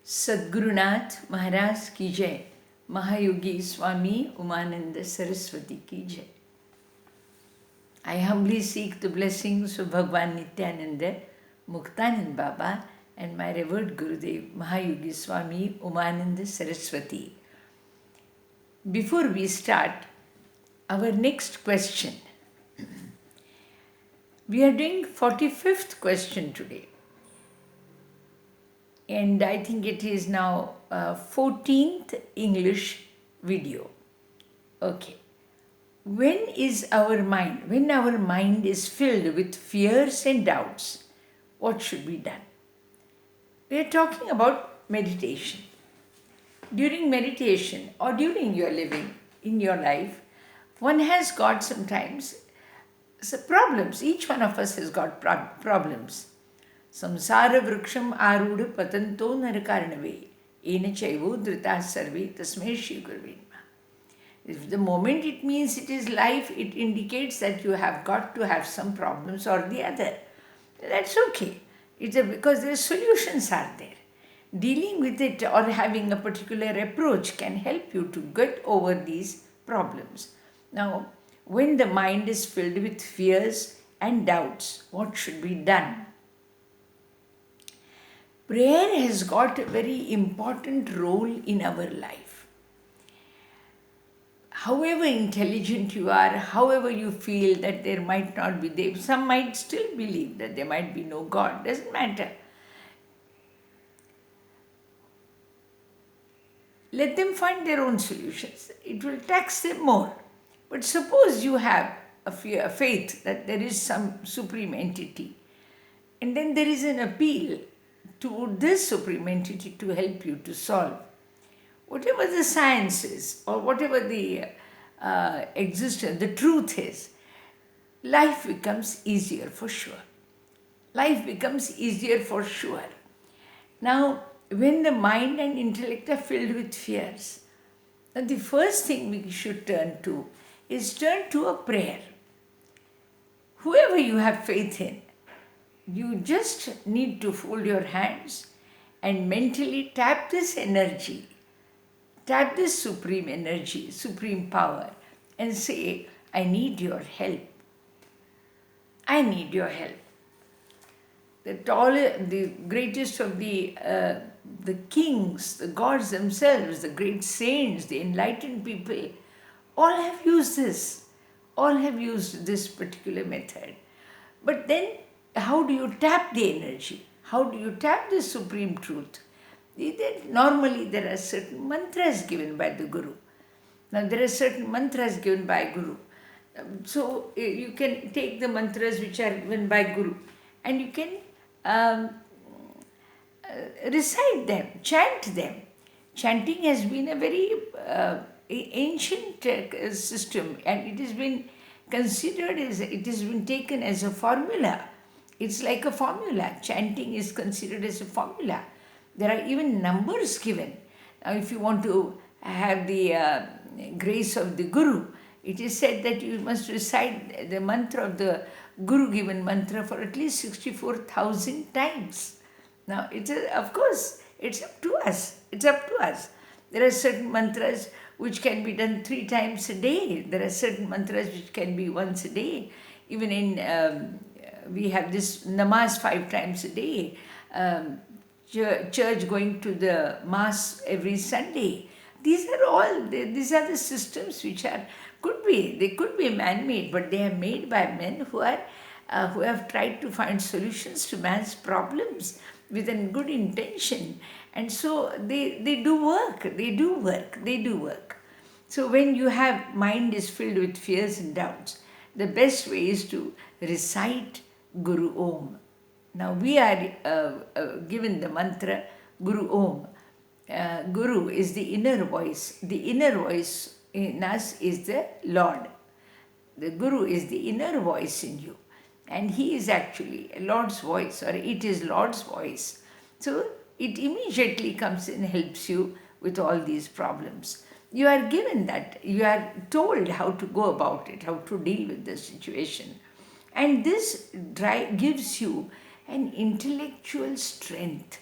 सद्गुरुनाथ महाराज की जय। Mahayogi Swamy Umananda Saraswati ki jai. I humbly seek the blessings of Bhagwan Nityananda, Muktanand Baba and my revered Gurudev Mahayogi Swamy Umananda Saraswati. Before we start, our next question. We are doing 45th question today. And I think it is now 14th English video. Okay. When our mind is filled with fears and doubts, what should be done? We are talking about meditation. During meditation or during your living in your life, one has got sometimes problems. Each one of us has got problems. Samsara vriksham arudha patanto narakarnave ena chaivo drita sarve tasme shri gurave namaha. If the moment it means it is life, it indicates that you have got to have some problems or the other. That's okay. Because the solutions are there. Dealing with it or having a particular approach can help you to get over these problems. Now, when the mind is filled with fears and doubts, what should be done? Prayer has got a very important role in our life. However intelligent you are, however you feel that there might not be there, some might still believe that there might be no God, doesn't matter. Let them find their own solutions. It will tax them more. But suppose you have a faith that there is some supreme entity, and then there is an appeal to this supreme entity to help you to solve whatever the science is or whatever the existence, the truth is. Life becomes easier for sure. Life becomes easier for sure. Now, when the mind and intellect are filled with fears, the first thing we should turn to is turn to a prayer. Whoever you have faith in, you just need to fold your hands and mentally tap this energy, tap this supreme energy, supreme power, and say, I need your help. I need your help. The greatest of the kings, the gods themselves, the great saints, the enlightened people, all have used this. All have used this particular method. But then, how do you tap the energy? How do you tap the supreme truth? Normally, there are certain mantras given by the Guru. Now, there are certain mantras given by Guru. So, you can take the mantras which are given by Guru and you can recite them, chant them. Chanting has been a very ancient system, and it has been considered as, it has been taken as a formula. It's like a formula. Chanting is considered as a formula. There are even numbers given. Now, if you want to have the grace of the Guru, it is said that you must recite the mantra of the Guru given mantra for at least 64,000 times. Now, of course, it's up to us. It's up to us. There are certain mantras which can be done 3 times a day. There are certain mantras which can be once a day. Even in, we have this namaz 5 times a day. Church going to the mass every Sunday. These are the systems which could be man-made, but they are made by men who have tried to find solutions to man's problems with a good intention. And so they do work. So when you have mind is filled with fears and doubts, the best way is to recite Guru Om. Now we are given the mantra Guru Om. Guru is the inner voice. The inner voice in us is the Lord. The Guru is the inner voice in you. And he is actually Lord's voice, or it is Lord's voice. So it immediately comes and helps you with all these problems. You are given that. You are told how to go about it, how to deal with the situation. And this gives you an intellectual strength.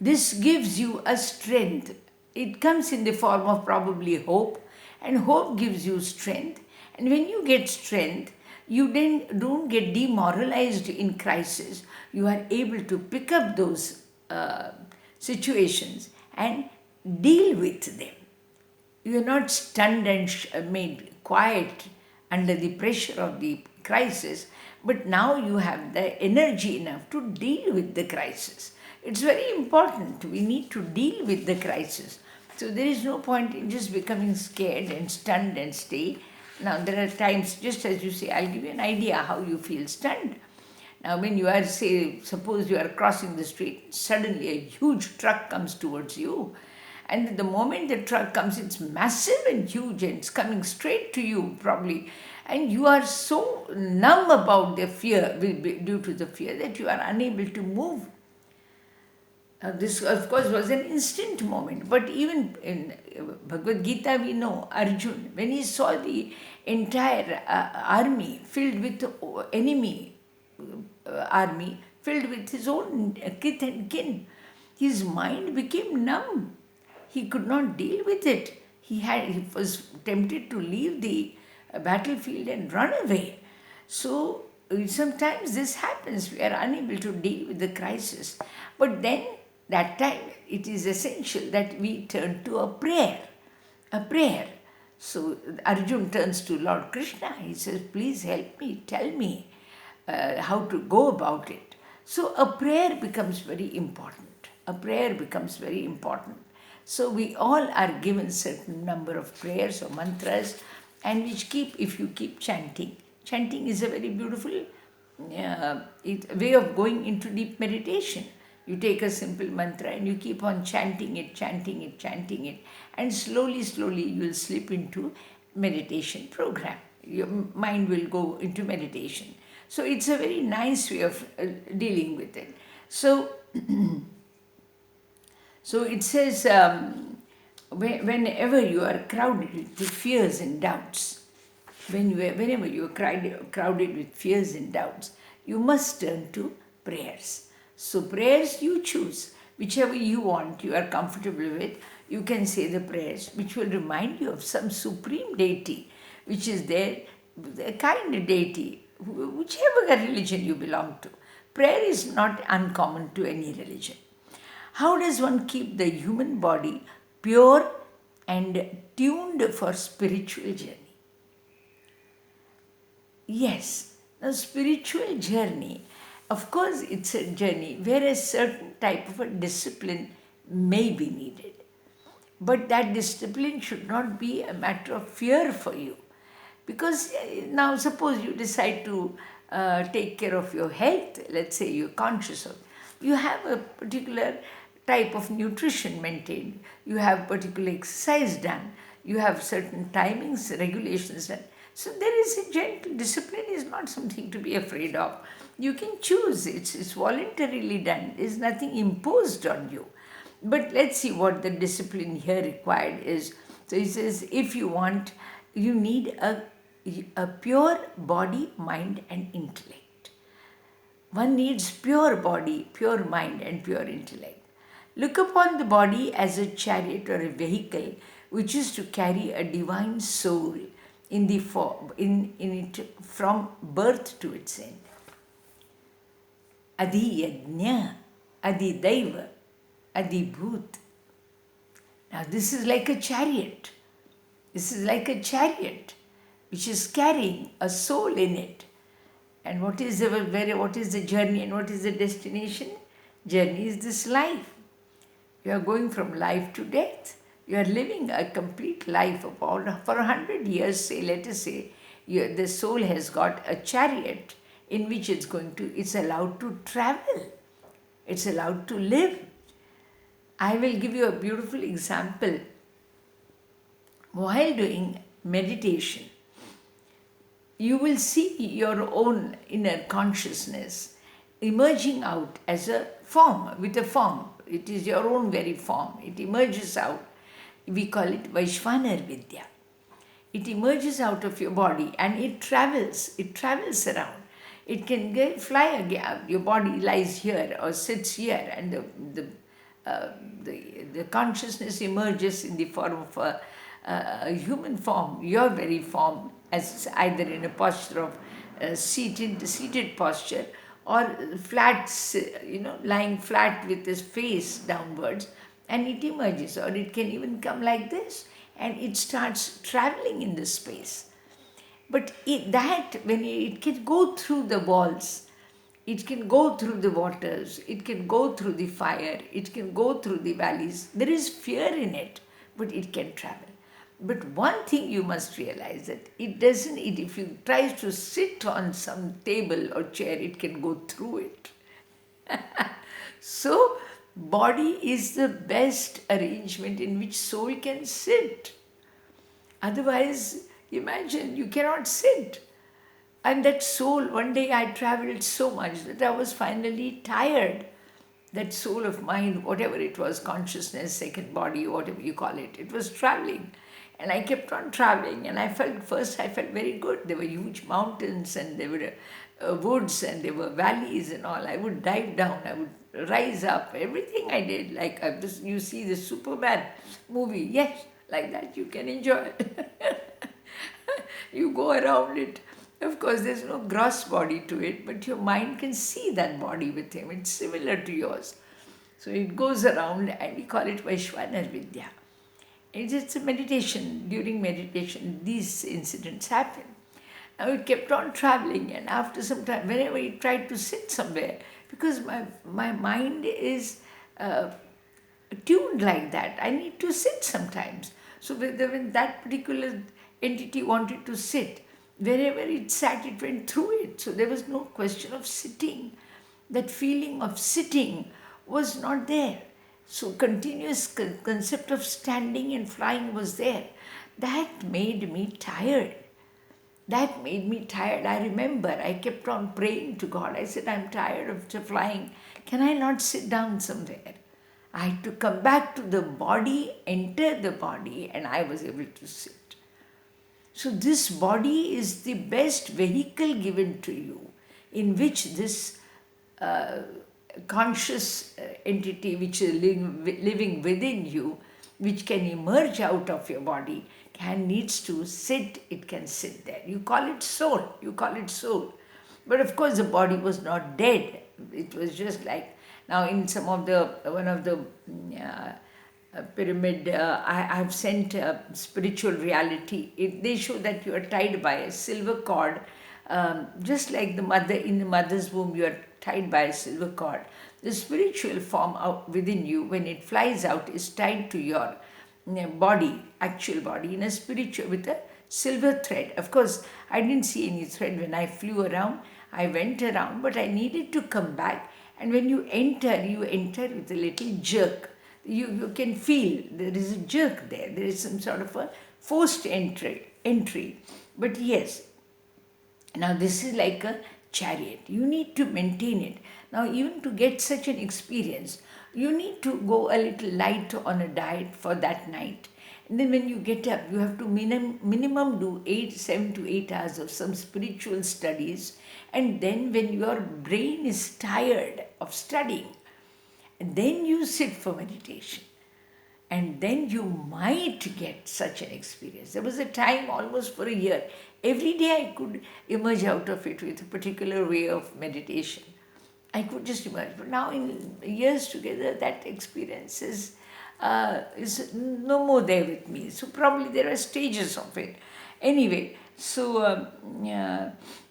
This gives you a strength. It comes in the form of probably hope, and hope gives you strength. And when you get strength, you then don't get demoralized in crisis. You are able to pick up those situations and deal with them. You are not stunned and made quiet under the pressure of the crisis, but now you have the energy enough to deal with the crisis. It's very important. We need to deal with the crisis. So there is no point in just becoming scared and stunned and stay. Now there are times, just as you say, I'll give you an idea how you feel stunned. Now when you are, say, suppose you are crossing the street, suddenly a huge truck comes towards you. And the moment the truck comes, it's massive and huge and it's coming straight to you probably. And you are so numb about the fear, due to the fear, that you are unable to move. This, of course, was an instant moment. But even in Bhagavad Gita, we know Arjun, when he saw the entire army filled with enemy army, filled with his own kith and kin, his mind became numb. He could not deal with it. He was tempted to leave the battlefield and run away. So sometimes this happens. We are unable to deal with the crisis. But then that time it is essential that we turn to a prayer. A prayer. So Arjun turns to Lord Krishna. He says, please help me, tell me how to go about it. So a prayer becomes very important. A prayer becomes very important. So we all are given certain number of prayers or mantras, and which if you keep chanting. Chanting is a very beautiful way of going into deep meditation. You take a simple mantra and you keep on chanting it, chanting it, chanting it, and slowly, slowly you will slip into meditation program. Your mind will go into meditation. So it's a very nice way of dealing with it. So it says, whenever you are crowded with fears and doubts, whenever you are crowded with fears and doubts, you must turn to prayers. So prayers you choose, whichever you want, you are comfortable with, you can say the prayers, which will remind you of some supreme deity, which is there, a kind deity, whichever religion you belong to. Prayer is not uncommon to any religion. How does one keep the human body pure and tuned for spiritual journey? Yes, the spiritual journey, of course, it's a journey where a certain type of a discipline may be needed. But that discipline should not be a matter of fear for you. Because now suppose you decide to take care of your health, let's say you're conscious of, you have a particular type of nutrition maintained, you have particular exercise done, you have certain timings, regulations done. So there is a gentle discipline, is not something to be afraid of. You can choose, it's voluntarily done, there's nothing imposed on you. But let's see what the discipline here required is. So he says, if you want, you need a pure body, mind and intellect. One needs pure body, pure mind and pure intellect. Look upon the body as a chariot or a vehicle which is to carry a divine soul in it from birth to its end. Adi yajna, adi daiva, adi bhut. Now this is like a chariot. This is like a chariot which is carrying a soul in it. And what is the journey and what is the destination? Journey is this life. You are going from life to death. You are living a complete life of all. For 100 years, say, let us say, the soul has got a chariot in which it's allowed to travel. It's allowed to live. I will give you a beautiful example. While doing meditation, you will see your own inner consciousness emerging out as a form, with a form. It is your own very form. It emerges out. We call it Vaishvanar Vidya. It emerges out of your body and it travels around. It can fly again. Your body lies here or sits here and the the consciousness emerges in the form of a human form, your very form, as either in a posture of seated posture, or flat, lying flat with his face downwards, and it emerges, or it can even come like this, and it starts traveling in the space. But when it can go through the walls, it can go through the waters, it can go through the fire, it can go through the valleys. There is fear in it, but it can travel. But one thing you must realize, that it doesn't, if you try to sit on some table or chair, it can go through it. So, body is the best arrangement in which soul can sit. Otherwise, imagine, you cannot sit. And that soul, one day I traveled so much that I was finally tired. That soul of mine, whatever it was, consciousness, second body, whatever you call it, it was traveling. And I kept on traveling, and I felt very good. There were huge mountains, and there were woods, and there were valleys and all. I would dive down, I would rise up, everything I did. Like you see the Superman movie, yes, like that you can enjoy. You go around it. Of course, there's no gross body to it, but your mind can see that body with him. It's similar to yours. So it goes around, and we call it Vaishwana Vidya. It's a meditation. During meditation, these incidents happen. Now it kept on traveling, and after some time, whenever it tried to sit somewhere, because my mind is tuned like that, I need to sit sometimes. So when that particular entity wanted to sit, wherever it sat, it went through it. So there was no question of sitting. That feeling of sitting was not there. So continuous concept of standing and flying was there. That made me tired. I remember I kept on praying to God. I said, I'm tired of flying. Can I not sit down somewhere? I had to come back to the body, enter the body, and I was able to sit. So this body is the best vehicle given to you, in which this conscious entity which is living within you, which can emerge out of your body, needs to sit, it can sit there. You call it soul. But of course the body was not dead. It was just like, now in some of one of the pyramid, I've sent spiritual reality. They show that you are tied by a silver cord, just like the mother, in the mother's womb you are tied by a silver cord. The spiritual form out within you, when it flies out, is tied to your body, actual body, in a spiritual, with a silver thread. Of course, I didn't see any thread when I flew around. I went around, but I needed to come back. And when you enter with a little jerk. You can feel there is a jerk there. There is some sort of a forced entry. But yes, now this is like a chariot. You need to maintain it. Now even to get such an experience, you need to go a little light on a diet for that night. And then when you get up, you have to minimum do 7 to 8 hours of some spiritual studies. And then when your brain is tired of studying, and then you sit for meditation, and then you might get such an experience. There was a time, almost for a year, every day I could emerge out of it with a particular way of meditation. I could just emerge. But now in years together, that experience is no more there with me. So probably there are stages of it. Anyway, so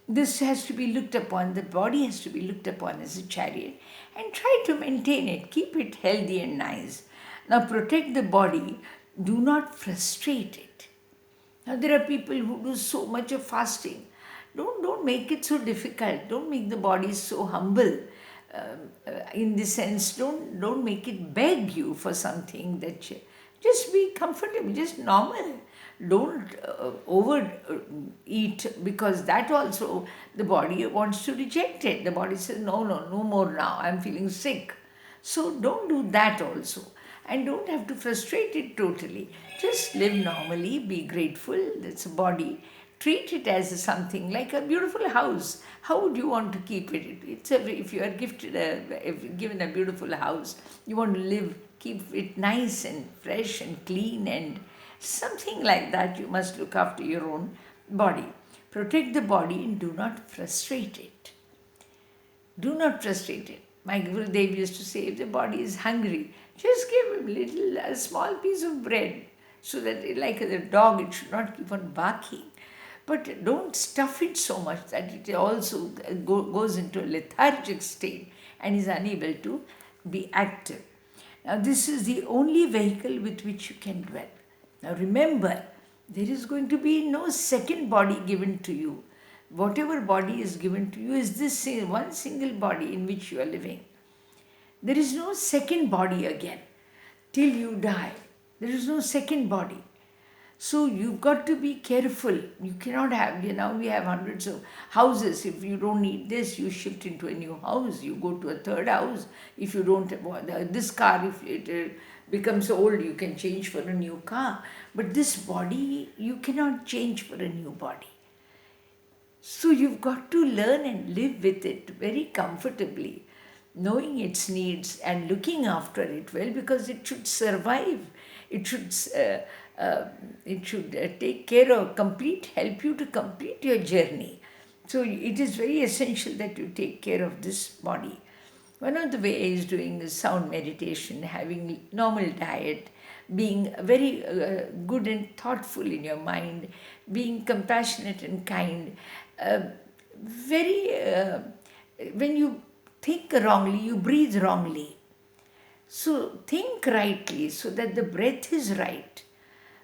this has to be looked upon, the body has to be looked upon as a chariot, and try to maintain it, keep it healthy and nice. Now protect the body, do not frustrate it. Now there are people who do so much of fasting. Don't make it so difficult, don't make the body so humble. In the sense, don't make it beg you for something, that just be comfortable, just normal. Don't overeat, because that also the body wants to reject it. The body says, no more now, I'm feeling sick. So don't do that also. And don't have to frustrate it totally. Just live normally, be grateful, that's a body. treat it as something like a beautiful house. How would you want to keep it? If you are given a beautiful house, you want to keep it nice and fresh and clean and something like that. You must look after your own body. Protect the body and do not frustrate it. Do not frustrate it. My Gurudev used to say, if the body is hungry, just give him a small piece of bread, so that like a dog, it should not keep on barking. But don't stuff it so much that it also goes into a lethargic state and is unable to be active. Now, this is the only vehicle with which you can dwell. Now, remember, there is going to be no second body given to you. Whatever body is given to you is this one single body in which you are living. There is no second body again till you die. There is no second body. So you've got to be careful. You cannot have, we have hundreds of houses. If you don't need this, you shift into a new house. You go to a third house. If you don't have this car, if it becomes old, you can change for a new car. But this body, you cannot change for a new body. So you've got to learn and live with it very comfortably, knowing its needs and looking after it well, because it should survive. It should take care of, help you to complete your journey. So it is very essential that you take care of this body. One of the ways doing is sound meditation, having normal diet, being very good and thoughtful in your mind, being compassionate and kind. When you think wrongly, you breathe wrongly. So think rightly so that the breath is right.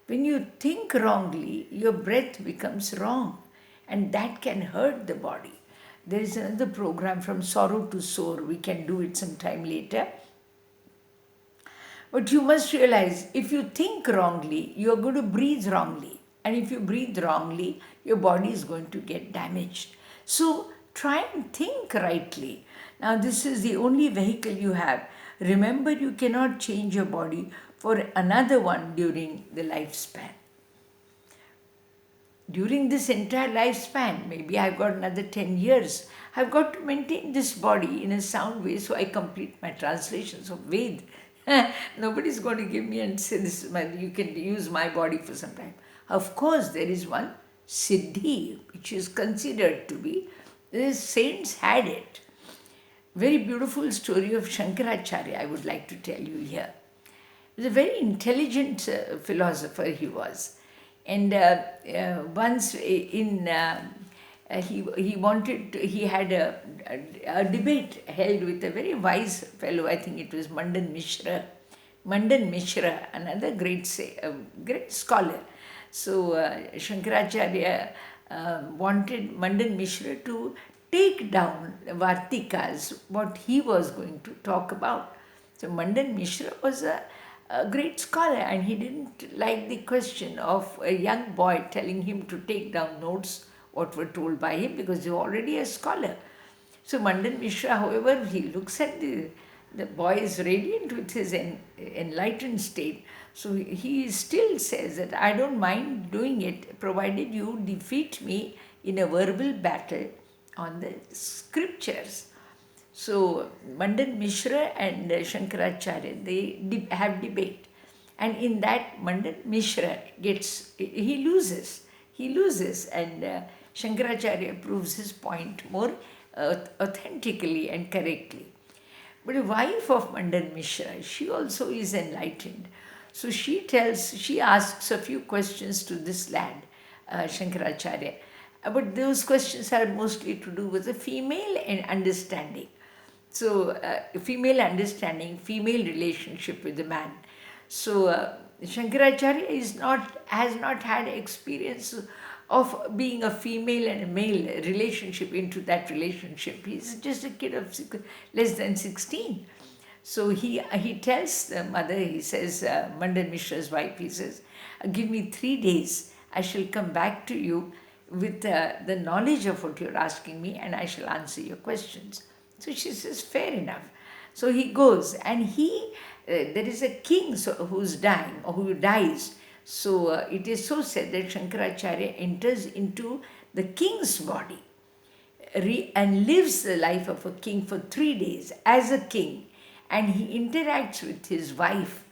When you think wrongly, your breath becomes wrong, and that can hurt the body. There is another program, From Sorrow to Soar. We can do it sometime later. But you must realize, if you think wrongly, you are going to breathe wrongly. And if you breathe wrongly, your body is going to get damaged. So try and think rightly. Now, this is the only vehicle you have. Remember, you cannot change your body for another one during the lifespan. During this entire lifespan, maybe I've got another 10 years, I've got to maintain this body in a sound way, so I complete my translations of Ved. Nobody's going to give me and say, you can use my body for some time. Of course, there is one Siddhi, which is considered to be, the saints had it. Very beautiful story of Shankaracharya I would like to tell you here. He was a very intelligent philosopher he was. And once he had a debate held with a very wise fellow, I think it was Mandan Mishra. Mandan Mishra, another great scholar. So Shankaracharya wanted Mandan Mishra to take down Vartikas, what he was going to talk about. So Mandan Mishra was a great scholar, and he didn't like the question of a young boy telling him to take down notes what were told by him, because he was already a scholar. So Mandan Mishra, however, he looks at the boy is radiant with his enlightened state. So he still says that I don't mind doing it, provided you defeat me in a verbal battle on the scriptures. So Mandan Mishra and Shankaracharya, they have debate. And in that, Mandan Mishra he loses, and Shankaracharya proves his point more authentically and correctly. But the wife of Mandan Mishra, she also is enlightened. So she asks a few questions to this lad, Shankaracharya. But those questions are mostly to do with the female and understanding. So female understanding, female relationship with the man. So Shankaracharya has not had experience of being a female and a male relationship into that relationship. He's just a kid of less than 16. So he tells the mother, he says, Mandan Mishra's wife, he says, give me 3 days, I shall come back to you with the knowledge of what you're asking me, and I shall answer your questions. So she says, fair enough. So he goes, and there is a king who's dying, or who dies. So it is so said that Shankaracharya enters into the king's body and lives the life of a king for 3 days as a king, and he interacts with his wife,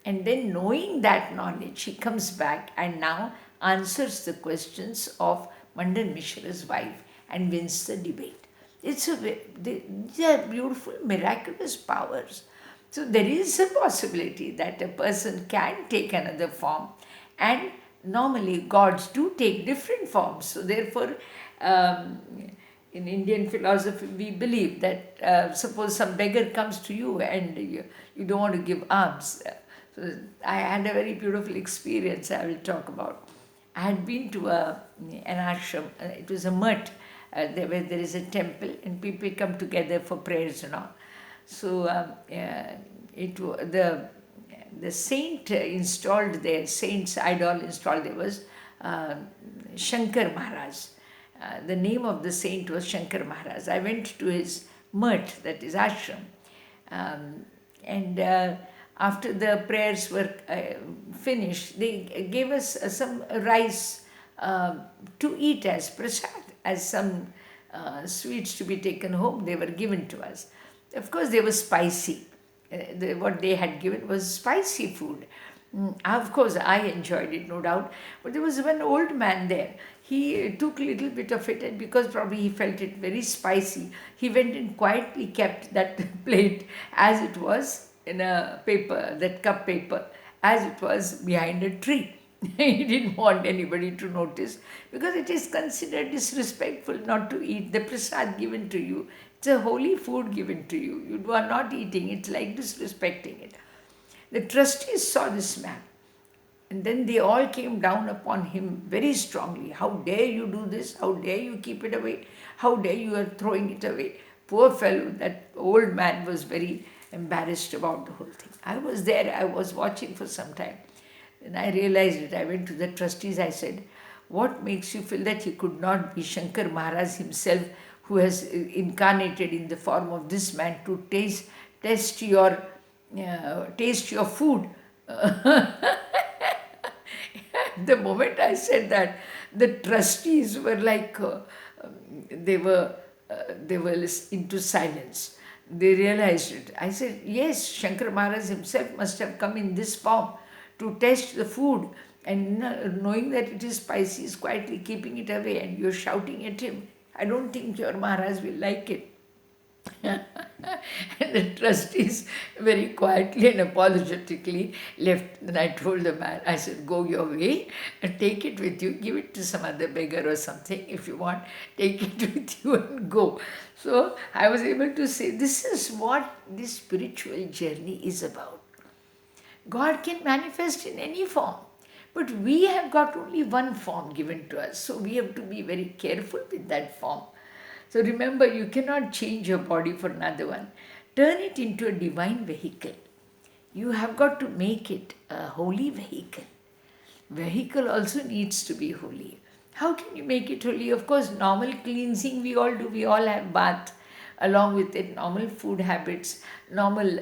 and then knowing that knowledge he comes back and now answers the questions of Mandan Mishra's wife and wins the debate. These are beautiful miraculous powers. So there is a possibility that a person can take another form, and normally gods do take different forms. So therefore, um, in Indian philosophy, we believe that suppose some beggar comes to you and you don't want to give alms. So I had a very beautiful experience I will talk about. I had been to an ashram, it was a mutt, where there is a temple and people come together for prayers and all. So the saint installed there, saint's idol installed there was Shankar Maharaj. The name of the saint was Shankar Maharaj. I went to his mutt, that is ashram, and after the prayers were finished, they gave us some rice to eat as prasad, as some sweets to be taken home. They were given to us. Of course, they were spicy. What they had given was spicy food. Of course, I enjoyed it, no doubt. But there was one old man there. He took a little bit of it, and because probably he felt it very spicy, he went and quietly kept that plate as it was in a paper, that cup paper, as it was behind a tree. He didn't want anybody to notice, because it is considered disrespectful not to eat the prasad given to you. It's a holy food given to you. You are not eating, it's like disrespecting it. The trustees saw this man, and then they all came down upon him very strongly. How dare you do this? How dare you keep it away? How dare you are throwing it away? Poor fellow, that old man was very embarrassed about the whole thing. I was there, I was watching for some time. Then I realized it. I went to the trustees, I said, what makes you feel that he could not be Shankar Maharaj himself, who has incarnated in the form of this man to taste your food? The moment I said that, the trustees were like, they were into silence. They realized it. I said, yes, Shankar Maharaj himself must have come in this form to taste the food, and knowing that it is spicy, is quietly keeping it away, and you're shouting at him. I don't think your Maharaj will like it. And the trustees very quietly and apologetically left. Then I told the man, I said, go your way and take it with you, give it to some other beggar or something. If you want, take it with you and go. So I was able to say, this is what this spiritual journey is about. God can manifest in any form, but we have got only one form given to us. So we have to be very careful with that form. So remember, you cannot change your body for another one. Turn it into a divine vehicle. You have got to make it a holy vehicle. Vehicle also needs to be holy. How can you make it holy? Of course, normal cleansing we all do. We all have bath. Along with it, normal food habits, normal,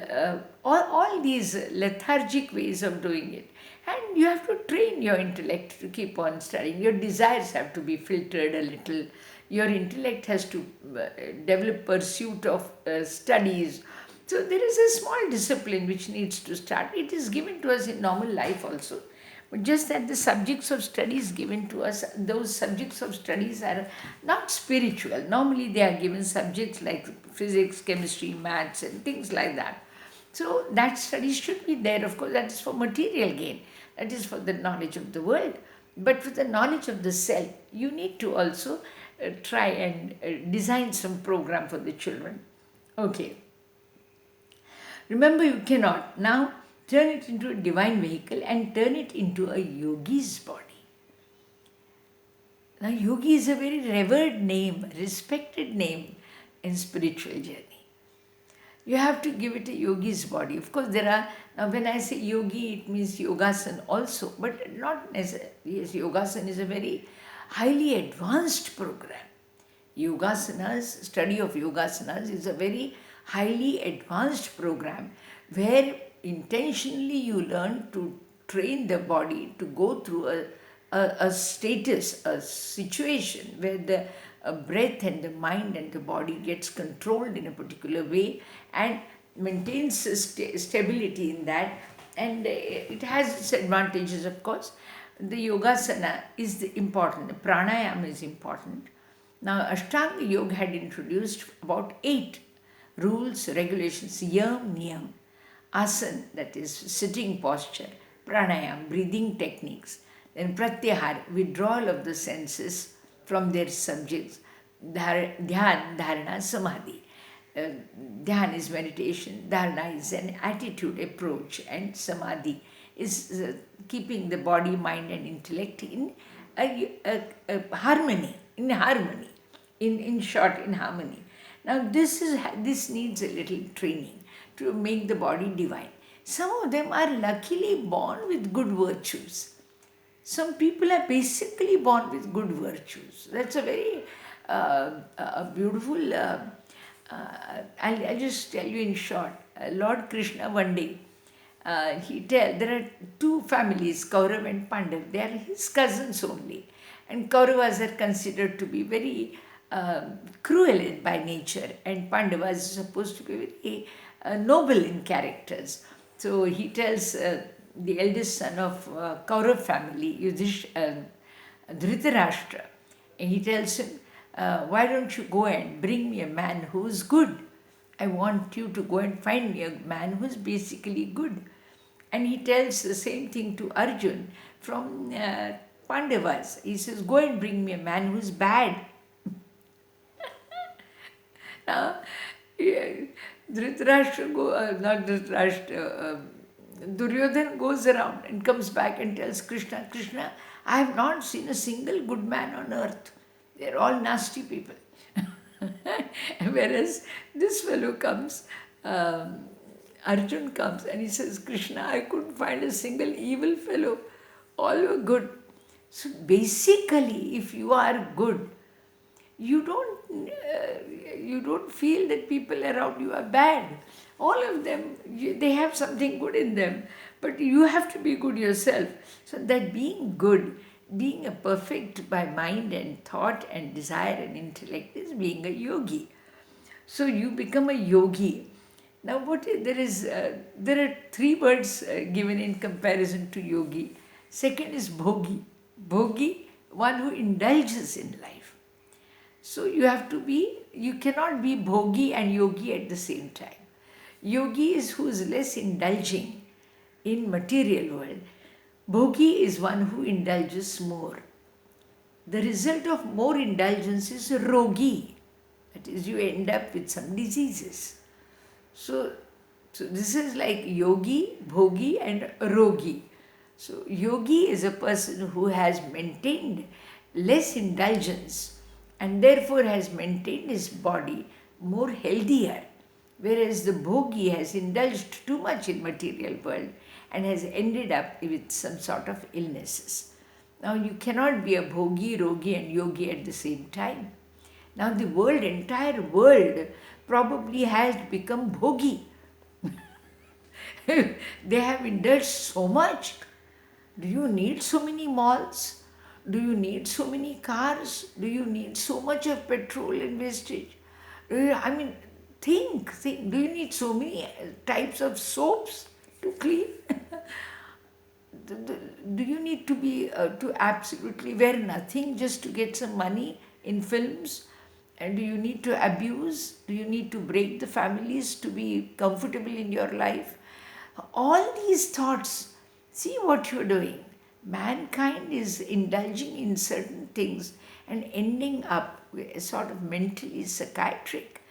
all these lethargic ways of doing it. And you have to train your intellect to keep on studying. Your desires have to be filtered a little. Your intellect has to develop pursuit of studies. So there is a small discipline which needs to start. It is given to us in normal life also. But just that the subjects of studies given to us, those subjects of studies are not spiritual. Normally they are given subjects like physics, chemistry, maths and things like that. So that study should be there. Of course, that is for material gain. That is for the knowledge of the world. But for the knowledge of the self, you need to also try and design some program for the children. Okay. Remember, you cannot now turn it into a divine vehicle and turn it into a yogi's body. Now, yogi is a very revered name, respected name in spiritual journey. You have to give it a yogi's body. Of course, there are, now when I say yogi, it means yogasana also, but not necessarily. Yes, yogasana is a very highly advanced program. Yogasanas, study of yogasanas is a very highly advanced program where intentionally you learn to train the body to go through a status, a situation where the breath and the mind and the body gets controlled in a particular way and maintains stability in that. And it has its advantages, of course. The yogasana is important, pranayama is important. Now, Ashtanga Yoga had introduced about 8 rules, regulations: yam, niyam, asana, that is sitting posture, pranayam, breathing techniques, then pratyahar, withdrawal of the senses from their subjects, dhyan, dharana, samadhi. Dhyan is meditation, dharana is an attitude, approach, and samadhi is keeping the body, mind, and intellect in a harmony, in short, in harmony. Now, this needs a little training to make the body divine. Some of them are luckily born with good virtues. Some people are basically born with good virtues. That's a very beautiful. I'll just tell you in short. Lord Krishna one day, there are 2 families, Kaurav and Pandav. They are his cousins only, and Kauravas are considered to be very cruel by nature, and Pandavas are supposed to be very noble in characters. So he tells the eldest son of Kaurav family, Dhritarashtra, and he tells him, why don't you go and bring me a man who is good? I want you to go and find me a man who is basically good. And he tells the same thing to Arjun from Pandavas. He says, go and bring me a man who is bad. Now, Duryodhana goes around and comes back and tells Krishna, Krishna, I have not seen a single good man on earth. They're all nasty people. Whereas this fellow comes, Arjun comes and he says, Krishna, I couldn't find a single evil fellow. All were good. So basically, if you are good, you don't feel that people around you are bad. All of them, they have something good in them, but you have to be good yourself. So that being good, being a perfect by mind and thought and desire and intellect is being a yogi. So you become a yogi. Now there are 3 words given in comparison to yogi. Second is bhogi. Bhogi, one who indulges in life. So you cannot be bhogi and yogi at the same time. Yogi is who is less indulging in material world. Bhogi is one who indulges more. The result of more indulgence is rogi. That is, you end up with some diseases. So this is like yogi, bhogi, and rogi. So yogi is a person who has maintained less indulgence and therefore has maintained his body more healthier, whereas the bhogi has indulged too much in material world and has ended up with some sort of illnesses. Now you cannot be a bhogi, rogi and yogi at the same time. Now the entire world probably has become bhogi. They have indulged so much. Do you need so many malls? Do you need so many cars? Do you need so much of petrol and wastage? Think. Do you need so many types of soaps to clean? Do you need to be to absolutely wear nothing just to get some money in films? And do you need to abuse? Do you need to break the families to be comfortable in your life? All these thoughts, see what you're doing. Mankind is indulging in certain things and ending up sort of mentally psychic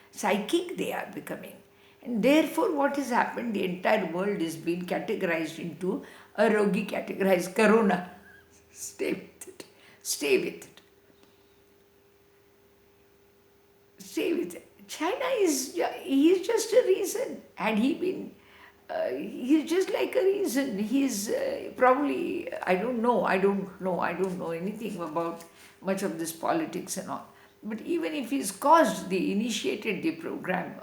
they are becoming. And therefore what has happened, the entire world is being categorized into a rogi categorized corona. Stay with it. Stay with it. Stay with it. China he is just a reason. Had he been, he's just like a reason. He's probably, I don't know anything about much of this politics and all. But even if he's initiated the program,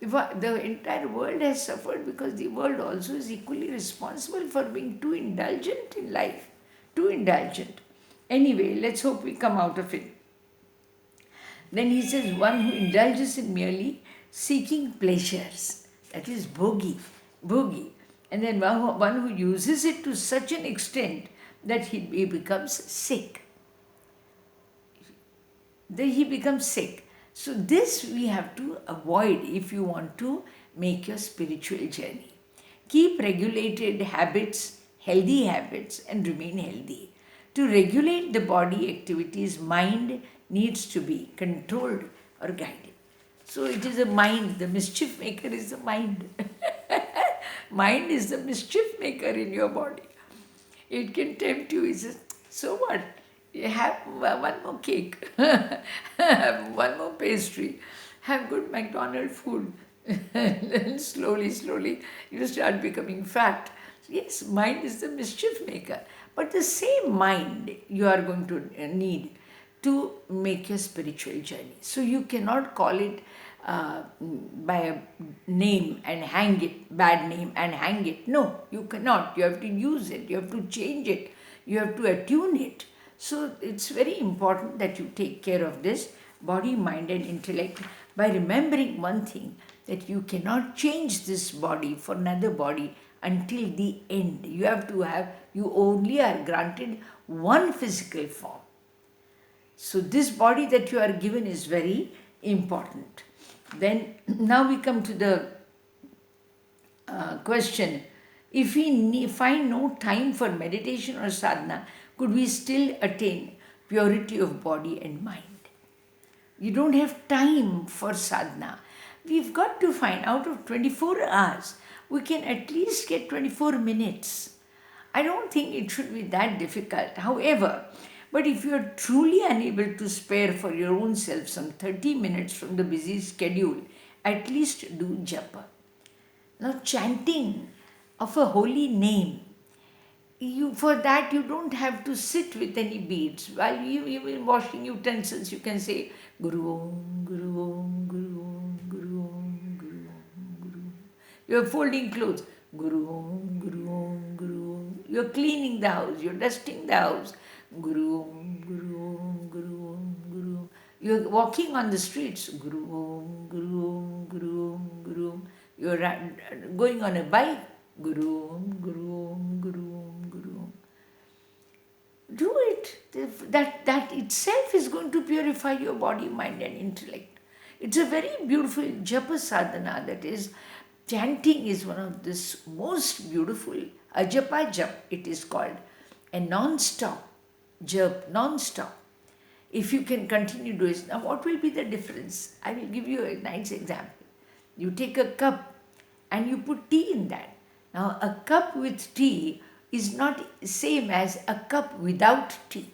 The entire world has suffered because the world also is equally responsible for being too indulgent in life. Too indulgent. Anyway, let's hope we come out of it. Then he says, one who indulges in merely seeking pleasures, that is bhogi. And then one who uses it to such an extent that he becomes sick. Then he becomes sick. So this we have to avoid if you want to make your spiritual journey. Keep regulated habits, healthy habits, and remain healthy. To regulate the body activities, mind needs to be controlled or guided. So it is a mind, the mischief maker is the mind. Mind is the mischief maker in your body. It can tempt you. It says, so what? You have one more cake, have one more pastry, have good McDonald's food. Then slowly, you start becoming fat. Yes, mind is the mischief maker. But the same mind you are going to need to make your spiritual journey. So you cannot call it by a name and hang it, bad name and hang it. No, you cannot. You have to use it. You have to change it. You have to attune it. So it's very important that you take care of this body, mind and intellect by remembering one thing, that you cannot change this body for another body until the end. You only are granted one physical form. So this body that you are given is very important. Then now we come to the question, if we find no time for meditation or sadhana, could we still attain purity of body and mind? You don't have time for sadhana. We've got to find, out of 24 hours, we can at least get 24 minutes. I don't think it should be that difficult. However, but if you are truly unable to spare for your own self some 30 minutes from the busy schedule, at least do japa. Now, chanting of a holy name, for that you don't have to sit with any beads. While you washing utensils, you can say Guru Om, Guru Om, Guru Om, Guru Om, Guru Om, Guru Om. You are folding clothes, Guru Om, Guru Om, Guru Om. You are cleaning the house, you are dusting the house, Guru Om, Guru Om, Guru Om, Guru Om. You are walking on the streets, Guru Om, Guru Om, Guru Om, Guru Om. You are going on a bike, Guru Om, Guru Om, Guru Om, Guru Om. Do it. That itself is going to purify your body, mind and intellect. It's a very beautiful japa sadhana, that is, chanting is one of this most beautiful, ajapa jap it is called, a non-stop jap, non-stop. If you can continue doing it, now what will be the difference? I will give you a nice example. You take a cup and you put tea in that. Now a cup with tea is not same as a cup without tea.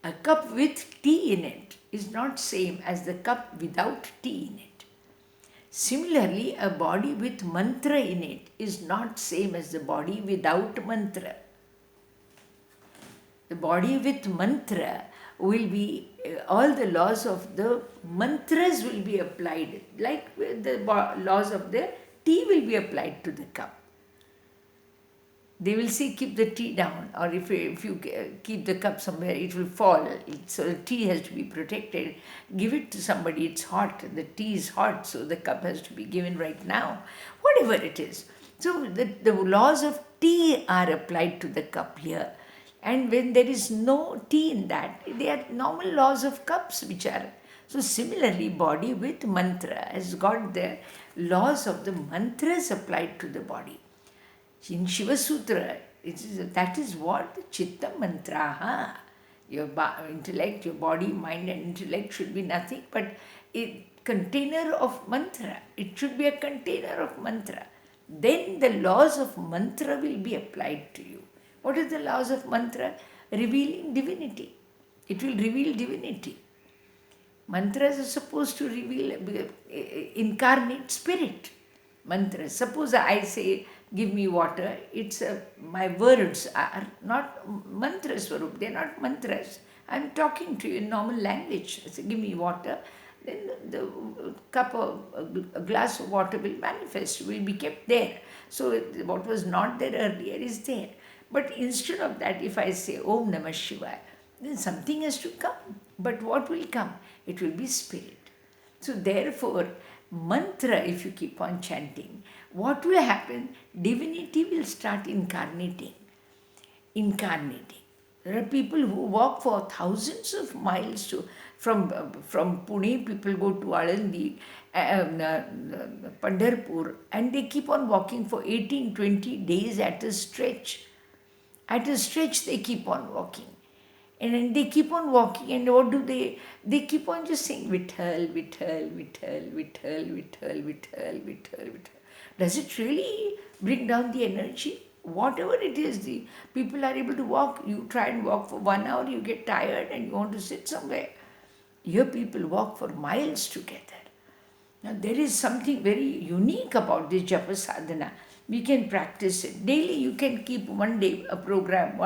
A cup with tea in it is not same as the cup without tea in it. Similarly, a body with mantra in it is not same as the body without mantra. The body with mantra will be, all the laws of the mantras will be applied, like the laws of the tea will be applied to the cup. They will say keep the tea down, or if you keep the cup somewhere, it will fall. So the tea has to be protected. Give it to somebody, it's hot. The tea is hot, so the cup has to be given right now. Whatever it is. So the laws of tea are applied to the cup here. And when there is no tea in that, they are normal laws of cups which are. So similarly, body with mantra has got the laws of the mantras applied to the body. In Shiva Sutra, that is what Chitta Mantraha. Your intellect, your body, mind and intellect should be nothing but a container of mantra. It should be a container of mantra. Then the laws of mantra will be applied to you. What is the laws of mantra? Revealing divinity. It will reveal divinity. Mantras are supposed to reveal, incarnate spirit. Mantras. Suppose I say, give me water. My words are not mantras, Swarup. They are not mantras. I am talking to you in normal language. I say, give me water. then the cup of a glass of water will manifest, will be kept there. So what was not there earlier is there. But instead of that, if I say Om Namah Shivaya, then something has to come. But what will come? It will be spirit. So therefore, mantra, if you keep on chanting, what will happen? Divinity will start incarnating. There are people who walk for thousands of miles from Pune. People go to Alandi, Pandharpur, and they keep on walking for 18, 20 days at a stretch. At a stretch, they keep on walking. And then they keep on walking, and what do they? They keep on just saying, Vitthal, Vitthal, Vitthal, Vitthal, Vitthal, Vitthal, Vitthal, Vitthal. Does it really bring down the energy? Whatever it is, the people are able to walk. You try and walk for 1 hour, you get tired and you want to sit somewhere. Here people walk for miles together. Now there is something very unique about this japa sadhana. We can practice it. Daily you can keep one day program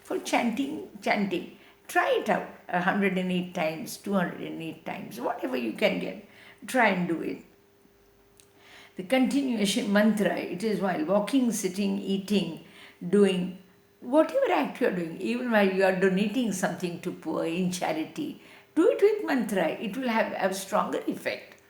for chanting. Try it out 108 times, 208 times, whatever you can get. Try and do it. The continuation mantra, it is while walking, sitting, eating, doing, whatever act you are doing, even while you are donating something to poor in charity, do it with mantra. It will have a stronger effect.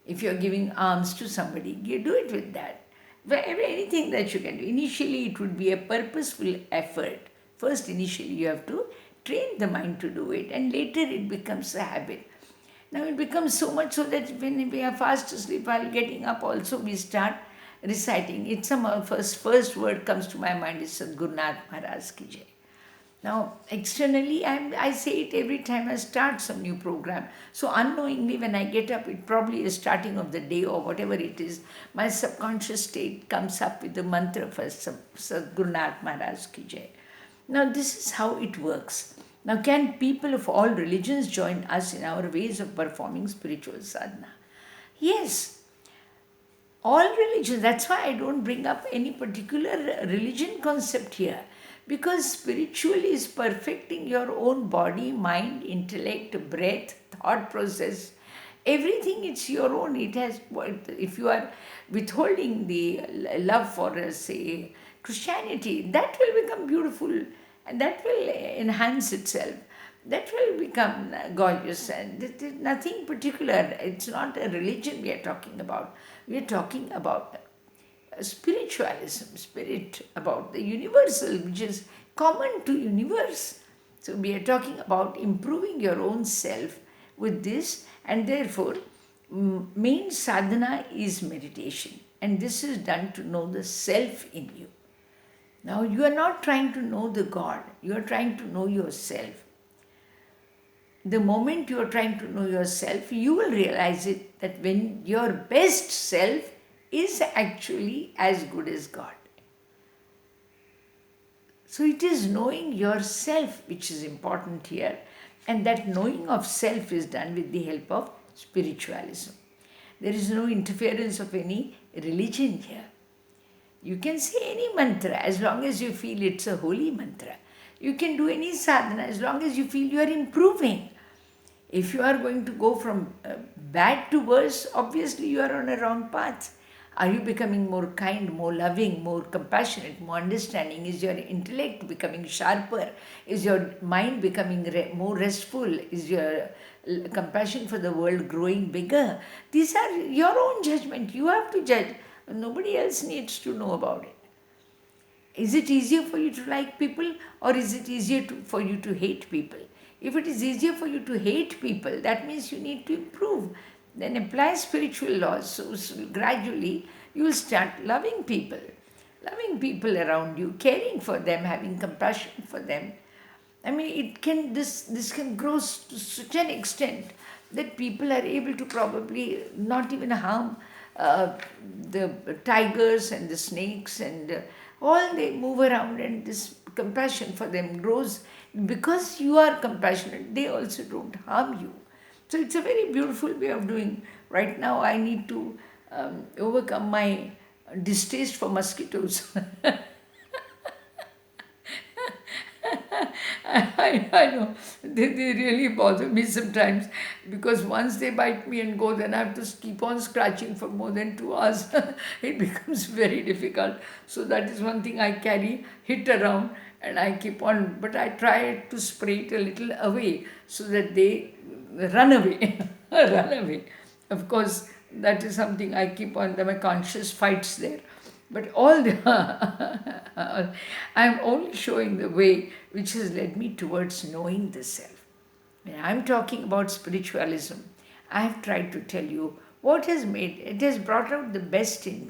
If you are giving alms to somebody, you do it with that. Wherever anything that you can do. Initially, it would be a purposeful effort. First, initially, you have to train the mind to do it, and later it becomes a habit. Now it becomes so much so that when we are fast asleep, while getting up also we start reciting. It's somehow first word comes to my mind is Sadgurunath Maharaj ki jai. Now externally I say it every time I start some new program. So unknowingly when I get up, it probably is starting of the day or whatever it is, my subconscious state comes up with the mantra for Sadgurunath Maharaj ki jai. Now this is how it works. Now, can people of all religions join us in our ways of performing spiritual sadhana? Yes, all religions. That's why I don't bring up any particular religion concept here. Because spiritual is perfecting your own body, mind, intellect, breath, thought process. Everything it's your own. It has, if you are withholding the love for, say, Christianity, that will become beautiful and that will enhance itself. That will become gorgeous, and it is nothing particular. It's not a religion we are talking about. We are talking about spiritualism, spirit, about the universal, which is common to universe. So we are talking about improving your own self with this, and therefore main sadhana is meditation, and this is done to know the self in you. Now you are not trying to know the God, you are trying to know yourself. The moment you are trying to know yourself, you will realize it that when your best self is actually as good as God. So it is knowing yourself which is important here, and that knowing of self is done with the help of spiritualism. There is no interference of any religion here. You can say any mantra as long as you feel it's a holy mantra. You can do any sadhana as long as you feel you are improving. If you are going to go from bad to worse, obviously you are on a wrong path. Are you becoming more kind, more loving, more compassionate, more understanding? Is your intellect becoming sharper? Is your mind becoming more restful? Is your compassion for the world growing bigger? These are your own judgment. You have to judge. Nobody else needs to know about it. Is it easier for you to like people, or is it easier for you to hate people? If it is easier for you to hate people, that means you need to improve. Then apply spiritual laws. So gradually you will start loving people around you, caring for them, having compassion for them. I mean, this can grow to such an extent that people are able to probably not even harm the tigers and the snakes and all. They move around, and this compassion for them grows because you are compassionate. They also don't harm you. So it's a very beautiful way of doing. Right now I need to overcome my distaste for mosquitoes. I know they really bother me sometimes, because once they bite me and go, then I have to keep on scratching for more than 2 hours. It becomes very difficult. So that is one thing I carry, hit around, and I keep on, but I try to spray it a little away so that they run away. Run away. Of course, that is something I keep on, my conscious fights there. But all the I'm only showing the way which has led me towards knowing the self. When I'm talking about spiritualism, I have tried to tell you what has made it has brought out the best in me.